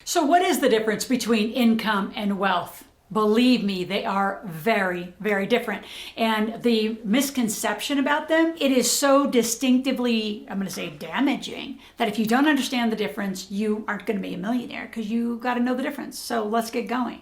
So what is the difference between income and wealth? Believe me, they are very, very different. And the misconception about them, it is so distinctively, I'm going to say damaging, that if you don't understand the difference, you aren't going to be a millionaire because you got to know the difference. So let's get going.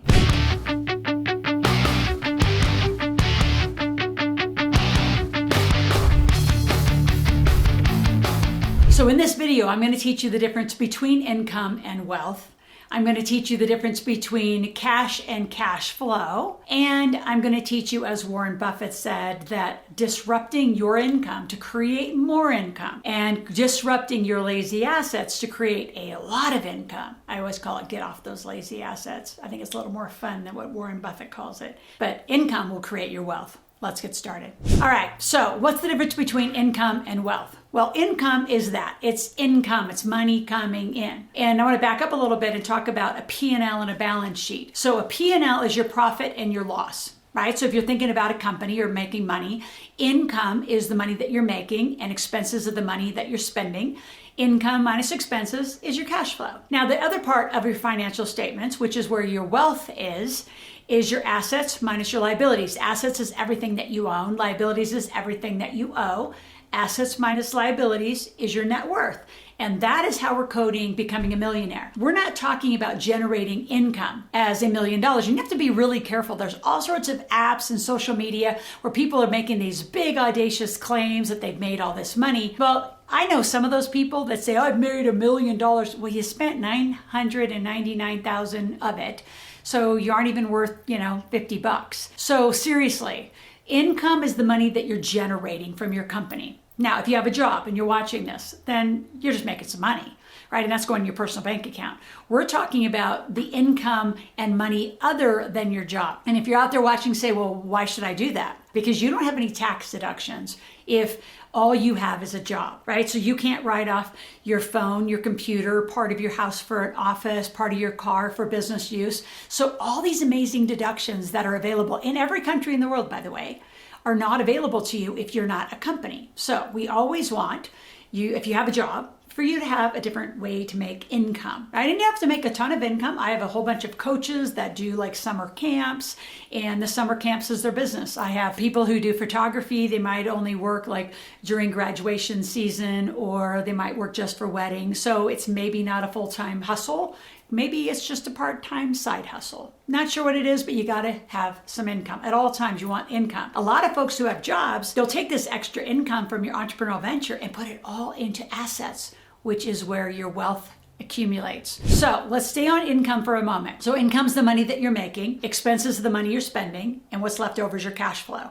So in this video, I'm going to teach you the difference between income and wealth. I'm going to teach you the difference between cash and cash flow. And I'm going to teach you, as Warren Buffett said, that disrupting your income to create more income and disrupting your lazy assets to create a lot of income. I always call it get off those lazy assets. I think it's a little more fun than what Warren Buffett calls it. But income will create your wealth. Let's get started. All right, so what's the difference between income and wealth? Well, income is that. It's income. It's money coming in. And I want to back up a little bit and talk about a P&L and a balance sheet. So a P&L is your profit and your loss, right? So if you're thinking about a company or making money, income is the money that you're making and expenses are the money that you're spending. Income minus expenses is your cash flow. Now, the other part of your financial statements, which is where your wealth is your assets minus your liabilities. Assets is everything that you own. Liabilities is everything that you owe. Assets minus liabilities is your net worth. And that is how we're coding becoming a millionaire. We're not talking about generating income as $1 million. You have to be really careful. There's all sorts of apps and social media where people are making these big audacious claims that they've made all this money. Well, I know some of those people that say, oh, I've made $1 million. Well, you spent $999,000 of it. So you aren't even worth, $50. So seriously, income is the money that you're generating from your company. Now, if you have a job and you're watching this, then you're just making some money, right? And that's going to your personal bank account. We're talking about the income and money other than your job. And if you're out there watching, say, well, why should I do that? Because you don't have any tax deductions if all you have is a job, right? So you can't write off your phone, your computer, part of your house for an office, part of your car for business use. So all these amazing deductions that are available in every country in the world, by the way, are not available to you if you're not a company. So we always want you, if you have a job, for you to have a different way to make income, right? And you have to make a ton of income. I have a whole bunch of coaches that do like summer camps, and the summer camps is their business. I have people who do photography. They might only work like during graduation season, or they might work just for weddings. So it's maybe not a full-time hustle. Maybe it's just a part-time side hustle. Not sure what it is, but you got to have some income. At all times, you want income. A lot of folks who have jobs, they'll take this extra income from your entrepreneurial venture and put it all into assets, which is where your wealth accumulates. So let's stay on income for a moment. So income's the money that you're making, expenses are the money you're spending, and what's left over is your cash flow.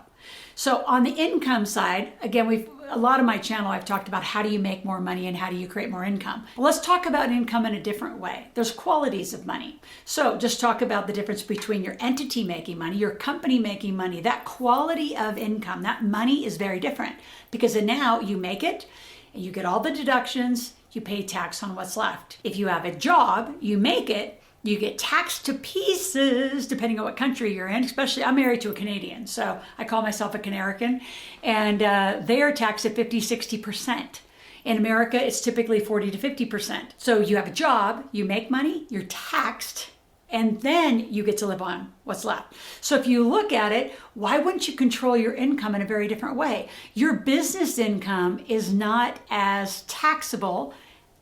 So on the income side, again, a lot of my channel, I've talked about how do you make more money and how do you create more income. But let's talk about income in a different way. There's qualities of money. So just talk about the difference between your entity making money, your company making money. That quality of income, that money is very different because now you make it and you get all the deductions, you pay tax on what's left. If you have a job, you make it, you get taxed to pieces depending on what country you're in. Especially, I'm married to a Canadian, so I call myself a Canarican, and they are taxed at 50-60%. In America, it's typically 40 to 50%. So you have a job, you make money, you're taxed, and then you get to live on what's left. So if you look at it, why wouldn't you control your income in a very different way? Your business income is not as taxable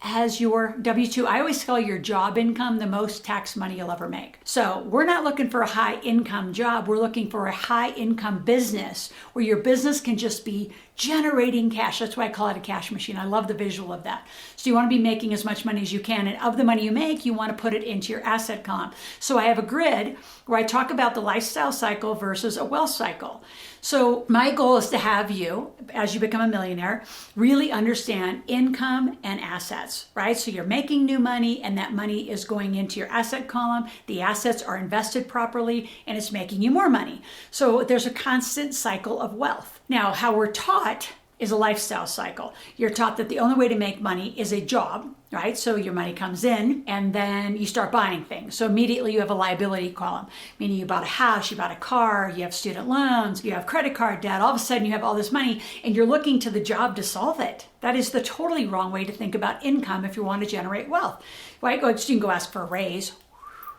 as your W-2. I always call your job income the most tax money you'll ever make. So we're not looking for a high income job. We're looking for a high income business where your business can just be generating cash. That's why I call it a cash machine. I love the visual of that. So you want to be making as much money as you can. And of the money you make, you want to put it into your asset column. So I have a grid where I talk about the lifestyle cycle versus a wealth cycle. So my goal is to have you, as you become a millionaire, really understand income and assets, right? So you're making new money and that money is going into your asset column. The assets are invested properly and it's making you more money. So there's a constant cycle of wealth. Now, how we're taught is a lifestyle cycle. You're taught that the only way to make money is a job, right? So your money comes in and then you start buying things. So immediately you have a liability column, meaning you bought a house, you bought a car, you have student loans, you have credit card debt. All of a sudden you have all this money and you're looking to the job to solve it. That is the totally wrong way to think about income if you want to generate wealth, right? You can go ask for a raise.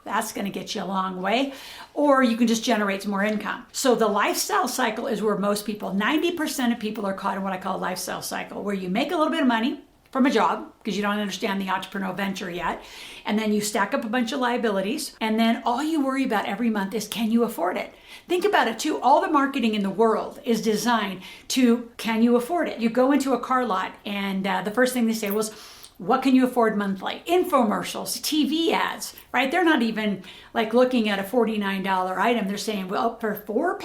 That's going to get you a long way. Or you can just generate some more income. So the lifestyle cycle is where most people, 90% of people are caught in what I call a lifestyle cycle, where you make a little bit of money from a job because you don't understand the entrepreneurial venture yet. And then you stack up a bunch of liabilities. And then all you worry about every month is, can you afford it? Think about it too. All the marketing in the world is designed to, can you afford it? You go into a car lot and the first thing they say was, what can you afford monthly? Infomercials, TV ads, right? They're not even like looking at a $49 item. They're saying, well, for 4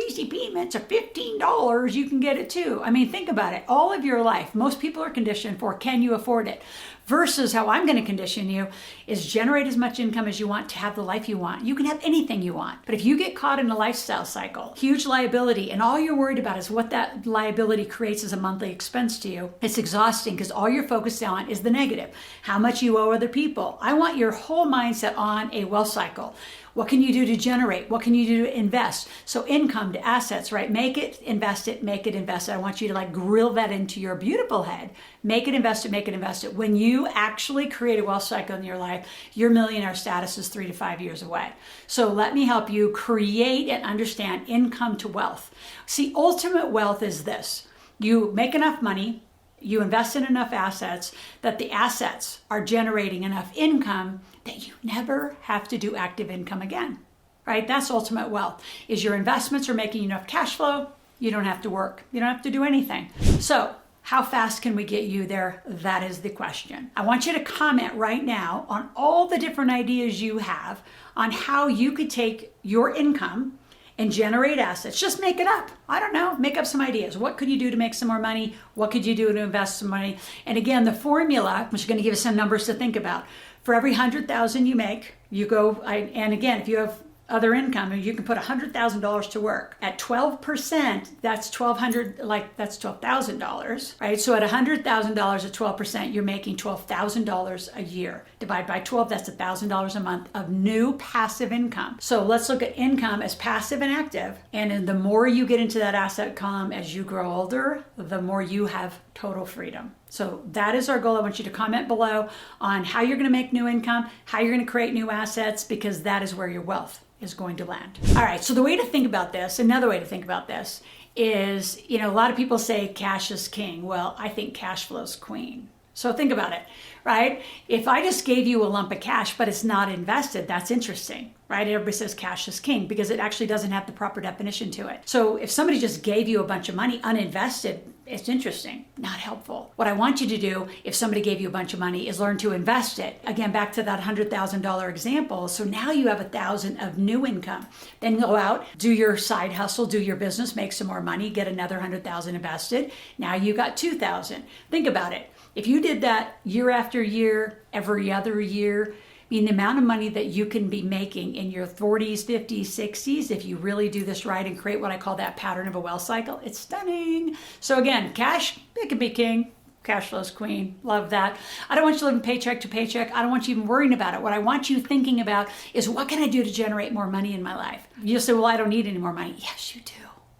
easy payments of $15, you can get it too. I mean, think about it. All of your life, most people are conditioned for, can you afford it? Versus how I'm going to condition you is generate as much income as you want to have the life you want. You can have anything you want. But if you get caught in a lifestyle cycle, huge liability, and all you're worried about is what that liability creates as a monthly expense to you, it's exhausting because all you're focused on is the negative. How much you owe other people. I want your whole mindset on a wealth cycle. What can you do to generate? What can you do to invest? So income to assets, right? Make it, invest it, make it, invest it. I want you to like grill that into your beautiful head. Make it, invest it, make it, invest it. When you actually create a wealth cycle in your life, your millionaire status is 3 to 5 years away. So let me help you create and understand income to wealth. See, ultimate wealth is this. You make enough money, you invest in enough assets that the assets are generating enough income that you never have to do active income again, right? That's ultimate wealth, is your investments are making enough cash flow. You don't have to work. You don't have to do anything. So how fast can we get you there? That is the question. I want you to comment right now on all the different ideas you have on how you could take your income and generate assets. Just make it up. I don't know. Make up some ideas. What could you do to make some more money? What could you do to invest some money? And again, the formula, which is going to give us some numbers to think about. For every 100,000 you make, you go, and again, if you have other income, you can put $100,000 to work. At 12%, that's that's $12,000, right? So at $100,000 at 12%, you're making $12,000 a year. Divide by 12, that's $1,000 a month of new passive income. So let's look at income as passive and active. And then the more you get into that asset column as you grow older, the more you have total freedom. So that is our goal. I want you to comment below on how you're going to make new income, how you're going to create new assets, because that is where your wealth is going to land. All right, so the way to think about this, another way to think about this is, a lot of people say cash is king. Well, I think cash flow's queen. So think about it, right? If I just gave you a lump of cash, but it's not invested, that's interesting, right? Everybody says cash is king because it actually doesn't have the proper definition to it. So if somebody just gave you a bunch of money uninvested, it's interesting, not helpful. What I want you to do if somebody gave you a bunch of money is learn to invest it. Again, back to that $100,000 example. So now you have $1,000 of new income. Then go out, do your side hustle, do your business, make some more money, get another $100,000 invested. Now you got $2,000. Think about it. If you did that year after year, every other year, the amount of money that you can be making in your 40s, 50s, 60s, if you really do this right and create what I call that pattern of a wealth cycle, it's stunning. So again, cash, it can be king. Cash flow's queen. Love that. I don't want you living paycheck to paycheck. I don't want you even worrying about it. What I want you thinking about is, what can I do to generate more money in my life? You'll say, well, I don't need any more money. Yes, you do.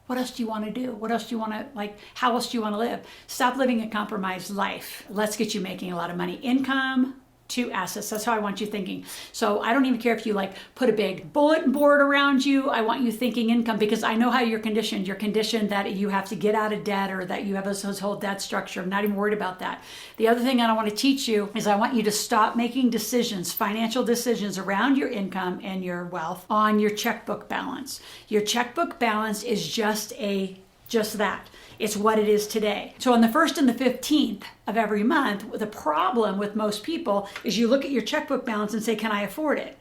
What else do you want to do? What else do you want to, how else do you want to live? Stop living a compromised life. Let's get you making a lot of money. Income to assets. That's how I want you thinking. So I don't even care if you put a big bulletin board around you. I want you thinking income because I know how you're conditioned. You're conditioned that you have to get out of debt or that you have this whole debt structure. I'm not even worried about that. The other thing I want to teach you is I want you to stop making decisions, financial decisions around your income and your wealth on your checkbook balance. Your checkbook balance is just that. It's what it is today. So on the 1st and the 15th of every month, the problem with most people is you look at your checkbook balance and say, can I afford it?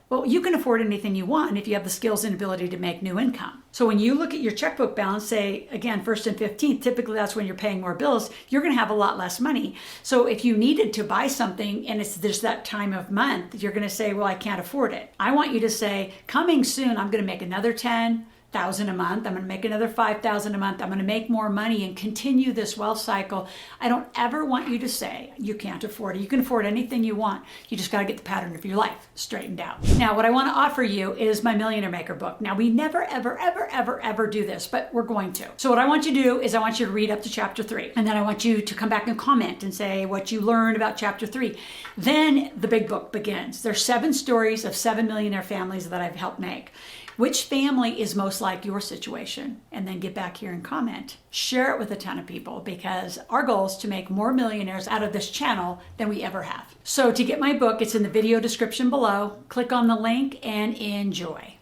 Well, you can afford anything you want if you have the skills and ability to make new income. So when you look at your checkbook balance, say, again, 1st and 15th, typically that's when you're paying more bills, you're going to have a lot less money. So if you needed to buy something and it's just that time of month, you're going to say, well, I can't afford it. I want you to say, coming soon, I'm going to make another 10, $5,000 a month. I'm going to make another $5,000 a month. I'm going to make more money and continue this wealth cycle. I don't ever want you to say you can't afford it. You can afford anything you want. You just got to get the pattern of your life straightened out. Now, what I want to offer you is my Millionaire Maker book. Now, we never, ever, ever, ever, ever do this, but we're going to. So what I want you to do is I want you to read up to chapter 3. And then I want you to come back and comment and say what you learned about chapter 3. Then the big book begins. There's 7 stories of 7 millionaire families that I've helped make. Which family is most like your situation? And then get back here and comment. Share it with a ton of people, because our goal is to make more millionaires out of this channel than we ever have. So to get my book, it's in the video description below. Click on the link and enjoy.